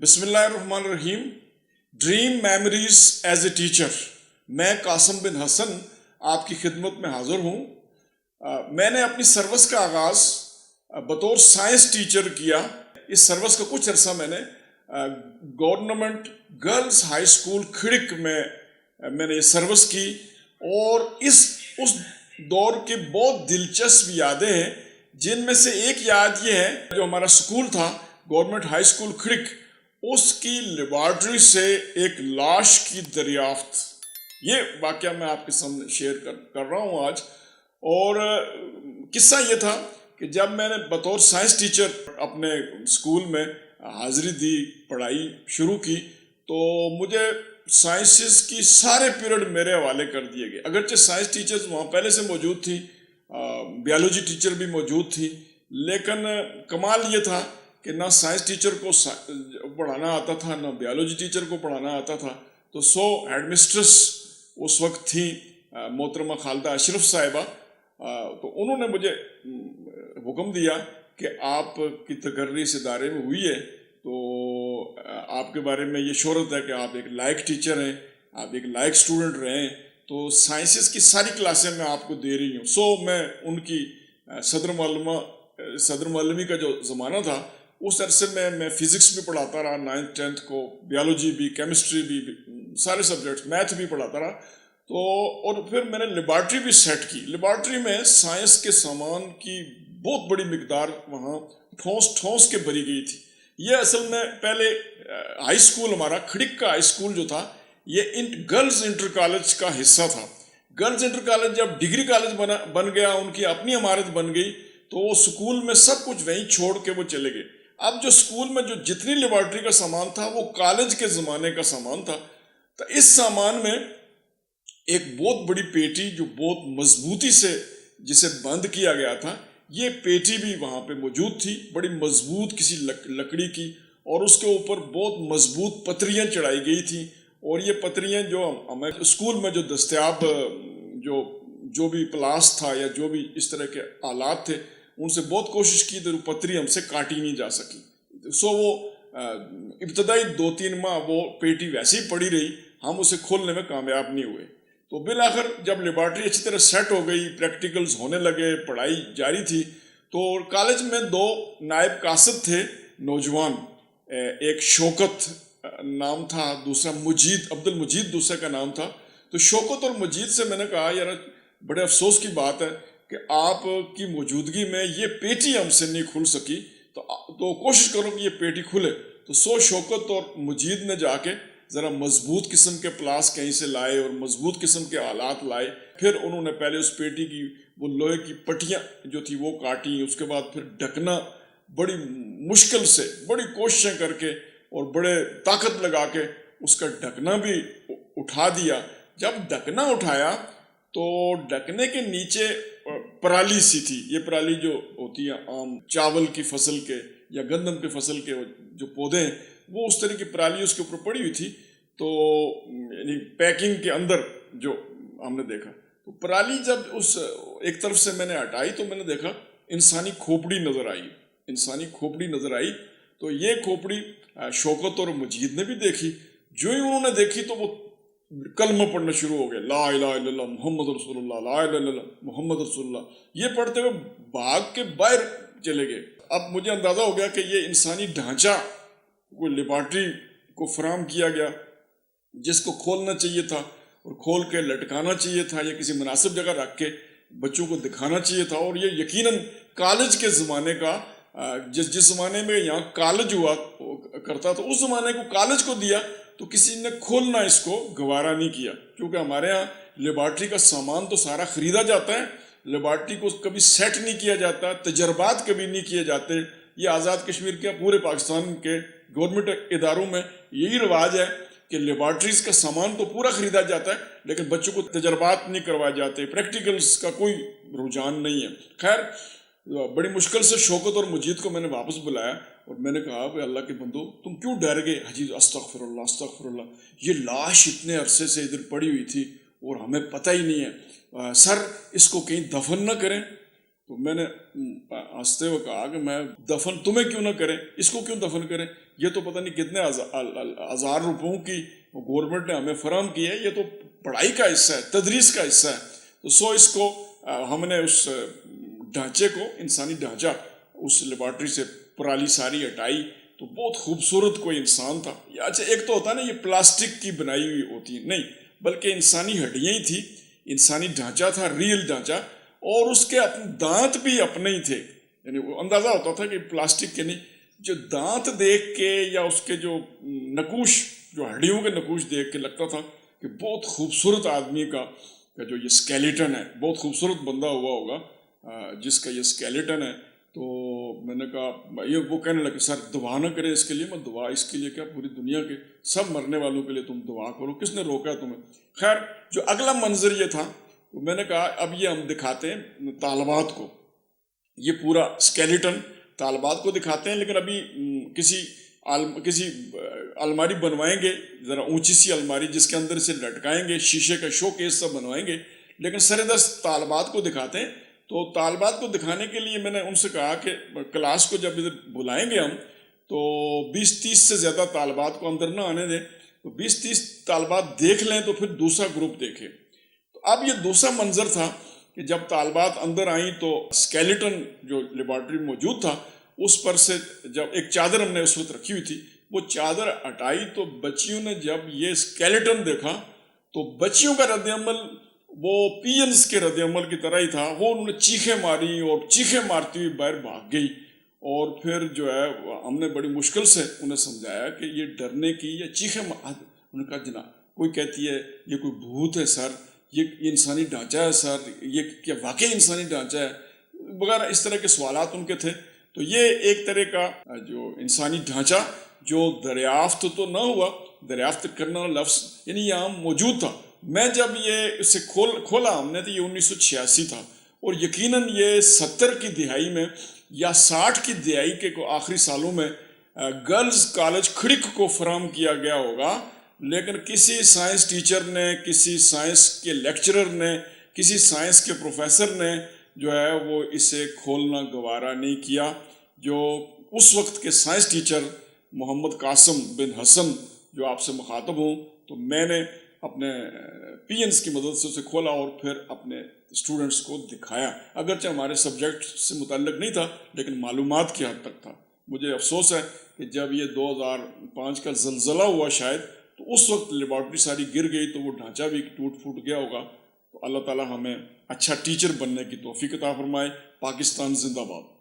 بسم اللہ الرحمن الرحیم. Dream memories as a teacher. میں قاسم بن حسن آپ کی خدمت میں حاضر ہوں. میں نے اپنی سروس کا آغاز بطور سائنس ٹیچر کیا. اس سروس کا کچھ عرصہ میں نے گورنمنٹ گرلز ہائی اسکول کھڑک میں نے یہ سروس کی، اور اس دور کی بہت دلچسپ یادیں ہیں، جن میں سے ایک یاد یہ ہے جو ہمارا اسکول تھا گورنمنٹ ہائی اسکول کھڑک، اس کی لیبارٹری سے ایک لاش کی دریافت. یہ واقعہ میں آپ کے سامنے شیئر کر رہا ہوں آج. اور قصہ یہ تھا کہ جب میں نے بطور سائنس ٹیچر اپنے اسکول میں حاضری دی، پڑھائی شروع کی، تو مجھے سائنسز کی سارے پیریڈ میرے حوالے کر دیے گئے. اگرچہ سائنس ٹیچرز وہاں پہلے سے موجود تھی، بیالوجی ٹیچر بھی موجود تھی، لیکن کمال یہ تھا کہ نہ سائنس ٹیچر کو پڑھانا آتا تھا، نہ بیالوجی ٹیچر کو پڑھانا آتا تھا. تو ہیڈ مسٹرس اس وقت تھیں محترمہ خالدہ اشرف صاحبہ. تو انہوں نے مجھے حکم دیا کہ آپ کی تقرری اس ادارے میں ہوئی ہے، تو آپ کے بارے میں یہ شہرت ہے کہ آپ ایک لائق ٹیچر ہیں، آپ ایک لائق اسٹوڈنٹ رہے ہیں، تو سائنسز کی ساری کلاسیں میں آپ کو دے رہی ہوں. میں ان کی صدر معلمی کا جو زمانہ تھا، اس عرصے میں فزکس بھی پڑھاتا رہا 9th 10th کو، بیالوجی بھی، کیمسٹری بھی، سارے سبجیکٹس، میتھ بھی پڑھاتا رہا. تو اور پھر میں نے لیبارٹری بھی سیٹ کی. لیبارٹری میں سائنس کے سامان کی بہت بڑی مقدار وہاں ٹھونس کے بھری گئی تھی. یہ اصل میں پہلے ہائی اسکول، ہمارا کھڑک کا ہائی اسکول جو تھا، یہ گرلز انٹر کالج کا حصہ تھا. گرلز انٹر کالج جب ڈگری کالج بن گیا، ان کی اپنی عمارت بن گئی، تو وہ اسکول میں سب کچھ وہیں چھوڑ کے وہ چلے گئے. اب جو اسکول میں جو جتنی لیبارٹری کا سامان تھا، وہ کالج کے زمانے کا سامان تھا. تو اس سامان میں ایک بہت بڑی پیٹی جو بہت مضبوطی سے جسے بند کیا گیا تھا، یہ پیٹی بھی وہاں پہ موجود تھی، بڑی مضبوط کسی لکڑی کی، اور اس کے اوپر بہت مضبوط پتریاں چڑھائی گئی تھیں. اور یہ پتریاں جو ہمیں اسکول میں جو دستیاب جو بھی پلاس تھا یا جو بھی اس طرح کے آلات تھے، ان سے بہت کوشش کی تو پتری ہم سے کاٹی نہیں جا سکی. وہ ابتدائی 2-3 ماہ وہ پیٹی ویسے ہی پڑی رہی، ہم اسے کھولنے میں کامیاب نہیں ہوئے. تو بالآخر جب لیبارٹری اچھی طرح سیٹ ہو گئی، پریکٹیکلز ہونے لگے، پڑھائی جاری تھی، تو کالج میں 2 نائب قاصد تھے نوجوان. ایک شوکت نام تھا، دوسرا عبد المجید دوسرے کا نام تھا. تو شوکت اور مجید سے میں نے کہا، یار بڑے افسوس کی بات ہے کہ آپ کی موجودگی میں یہ پیٹی ہم سے نہیں کھل سکی، تو کوشش کرو کہ یہ پیٹی کھلے. تو شوکت اور مجید نے جا کے ذرا مضبوط قسم کے پلاس کہیں سے لائے اور مضبوط قسم کے آلات لائے. پھر انہوں نے پہلے اس پیٹی کی وہ لوہے کی پٹیاں جو تھی وہ کاٹی. اس کے بعد پھر ڈھکنا بڑی مشکل سے، بڑی کوششیں کر کے اور بڑے طاقت لگا کے اس کا ڈھکنا بھی اٹھا دیا. جب ڈھکنا اٹھایا تو ڈھکنے کے نیچے پرالی سی تھی. یہ پرالی جو ہوتی ہے عام چاول کی فصل کے یا گندم کی فصل کے جو پودے ہیں، وہ اس طرح کی پرالی اس کے اوپر پڑی ہوئی تھی. تو یعنی پیکنگ کے اندر جو ہم نے دیکھا، تو پرالی جب اس ایک طرف سے میں نے ہٹائی تو میں نے دیکھا انسانی کھوپڑی نظر آئی. تو یہ کھوپڑی شوکت اور مجید نے بھی دیکھی. جو ہی انہوں نے دیکھی تو وہ کلمہ پڑھنا شروع ہو گئے، لا الہ الا اللہ محمد رسول اللہ، لا الہ الا اللہ محمد رسول اللہ. یہ پڑھتے ہوئے بھاگ کے باہر چلے گئے. اب مجھے اندازہ ہو گیا کہ یہ انسانی ڈھانچہ کوئی لیبارٹری کو فراہم کیا گیا، جس کو کھولنا چاہیے تھا اور کھول کے لٹکانا چاہیے تھا، یا کسی مناسب جگہ رکھ کے بچوں کو دکھانا چاہیے تھا. اور یہ یقیناً کالج کے زمانے کا، جس زمانے میں یہاں کالج ہوا کرتا تھا، اس زمانے کو کالج کو دیا، تو کسی نے کھولنا اس کو گوارا نہیں کیا. کیونکہ ہمارے ہاں لیبارٹری کا سامان تو سارا خریدا جاتا ہے، لیبارٹری کو کبھی سیٹ نہیں کیا جاتا، تجربات کبھی نہیں کیے جاتے. یہ آزاد کشمیر کے پورے پاکستان کے گورنمنٹ اداروں میں یہی رواج ہے کہ لیبارٹریز کا سامان تو پورا خریدا جاتا ہے، لیکن بچوں کو تجربات نہیں کروائے جاتے، پریکٹیکلز کا کوئی رجحان نہیں ہے. خیر، بڑی مشکل سے شوکت اور مجید کو میں نے واپس بلایا اور میں نے کہا کہ اللہ کے بندو، تم کیوں ڈر گئے؟ حجی استغفر اللہ استغفر اللہ، یہ لاش اتنے عرصے سے ادھر پڑی ہوئی تھی اور ہمیں پتہ ہی نہیں ہے. سر، اس کو کہیں دفن نہ کریں؟ تو میں نے ہنستے ہوئے کہا کہ میں دفن تمہیں کیوں نہ کریں، اس کو کیوں دفن کریں، یہ تو پتہ نہیں کتنے ہزار روپوں کی گورنمنٹ نے ہمیں فراہم کی ہے، یہ تو پڑھائی کا حصہ ہے، تدریس کا حصہ ہے. تو سو اس کو ہم نے اس ڈھانچے کو، انسانی ڈھانچہ اس لیبارٹری سے پرالی ساری ہٹائی. تو بہت خوبصورت کوئی انسان تھا. اچھا ایک تو ہوتا ہے نا یہ پلاسٹک کی بنائی ہوئی ہوتی نہیں، بلکہ انسانی ہڈیاں ہی تھی، انسانی ڈھانچہ تھا، ریئل ڈھانچہ. اور اس کے اپنے دانت بھی اپنے ہی تھے، یعنی وہ اندازہ ہوتا تھا کہ پلاسٹک کے نہیں. جو دانت دیکھ کے یا اس کے جو نقوش، جو ہڈیوں کے نقوش دیکھ کے لگتا تھا کہ بہت خوبصورت آدمی کا جو یہ اسکیلیٹن ہے، بہت خوبصورت بندہ ہوا ہوگا جس کا یہ اسکیلیٹن ہے. تو میں نے کہا، یہ وہ کہنے لگے سر دعا نہ کرے اس کے لیے. میں دعا اس کے لیے کیا، پوری دنیا کے سب مرنے والوں کے لیے تم دعا کرو، کس نے روکا تمہیں. خیر جو اگلا منظر یہ تھا، تو میں نے کہا اب یہ ہم دکھاتے ہیں طالبات کو، یہ پورا اسکیلیٹن طالبات کو دکھاتے ہیں. لیکن ابھی کسی الماری بنوائیں گے، ذرا اونچی سی الماری جس کے اندر سے لٹکائیں گے، شیشے کا شو کیس سب بنوائیں گے، لیکن سر دست طالبات کو دکھاتے ہیں. تو طالبات کو دکھانے کے لیے میں نے ان سے کہا کہ کلاس کو جب ادھر بلائیں گے ہم تو 20-30 سے زیادہ طالبات کو اندر نہ آنے دیں. تو 20-30 طالبات دیکھ لیں تو پھر دوسرا گروپ دیکھے. تو اب یہ دوسرا منظر تھا کہ جب طالبات اندر آئیں تو اسکیلیٹن جو لیبارٹری میں موجود تھا اس پر سے جب ایک چادر ہم نے اس وقت رکھی ہوئی تھی، وہ چادر ہٹائی تو بچیوں نے جب یہ اسکیلیٹن دیکھا تو بچیوں کا رد عمل وہ پینس کے رد عمل کی طرح ہی تھا. وہ انہوں نے چیخیں ماری اور چیخیں مارتی ہوئی باہر بھاگ گئی. اور پھر جو ہے ہم نے بڑی مشکل سے انہیں سمجھایا کہ یہ ڈرنے کی یا چیخیں انہوں نے کہا جناب کوئی کہتی ہے یہ کوئی بھوت ہے سر، یہ انسانی ڈھانچہ ہے سر، یہ کیا واقعی انسانی ڈھانچہ ہے وغیرہ، اس طرح کے سوالات ان کے تھے. تو یہ ایک طرح کا جو انسانی ڈھانچہ جو دریافت تو نہ ہوا، دریافت کرنا لفظ یعنی یہاں موجود تھا. میں جب یہ اسے کھولا ہم نے تو یہ 1986 تھا، اور یقیناً یہ 70 کی دہائی میں یا 60 کی دہائی کے آخری سالوں میں گرلز کالج کھڑک کو فراہم کیا گیا ہوگا. لیکن کسی سائنس ٹیچر نے، کسی سائنس کے لیکچرر نے، کسی سائنس کے پروفیسر نے جو ہے وہ اسے کھولنا گوارا نہیں کیا. جو اس وقت کے سائنس ٹیچر محمد قاسم بن حسن جو آپ سے مخاطب ہوں، تو میں نے اپنے پی اینس کی مدد سے اسے کھولا اور پھر اپنے اسٹوڈنٹس کو دکھایا. اگرچہ ہمارے سبجیکٹ سے متعلق نہیں تھا لیکن معلومات کی حد تک تھا. مجھے افسوس ہے کہ جب یہ 2005 کا زلزلہ ہوا شاید، تو اس وقت لیبارٹری ساری گر گئی تو وہ ڈھانچہ بھی ٹوٹ پھوٹ گیا ہوگا. تو اللہ تعالیٰ ہمیں اچھا ٹیچر بننے کی توفیق عطا فرمائے. پاکستان زندہ باد.